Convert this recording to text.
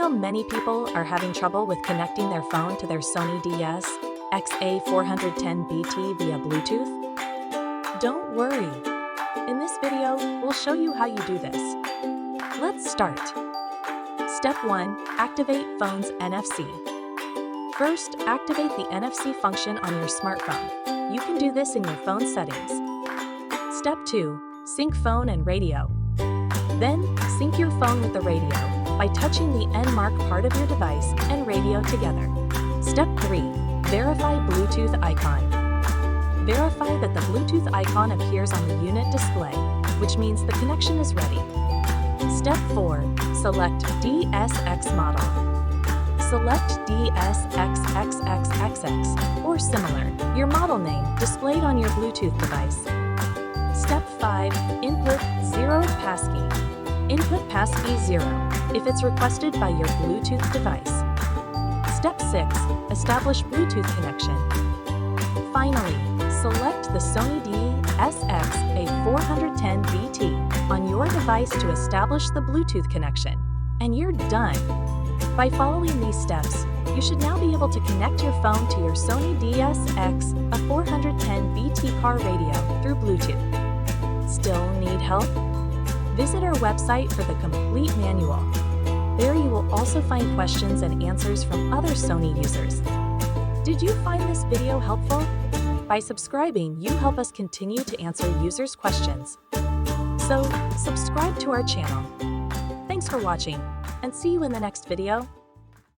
know many people are having trouble with connecting their phone to their Sony DSX-A410BT via Bluetooth? Don't worry. In this video, we'll show you how you do this. Let's start. Step 1. Activate phone's NFC. First, activate the NFC function on your smartphone. You can do this in your phone settings. Step 2. Sync phone and radio. Then, sync your phone with the radio by touching the N mark part of your device and radio together. Step 3. Verify Bluetooth icon. Verify that the Bluetooth icon appears on the unit display, which means the connection is ready. Step 4. Select DSX model. Select DSX-XXXX or similar, your model name displayed on your Bluetooth device. Step 5. Input 0 passkey. Input passkey 0 if it's requested by your Bluetooth device. Step 6. Establish Bluetooth connection. Finally, select the Sony DSX-A410BT on your device to establish the Bluetooth connection, and you're done. By following these steps, you should now be able to connect your phone to your Sony DSX-A410BT car radio through Bluetooth. Still need help? Visit our website for the complete manual. There you will also find questions and answers from other Sony users. Did you find this video helpful? By subscribing, you help us continue to answer users' questions. So, subscribe to our channel. Thanks for watching, and see you in the next video.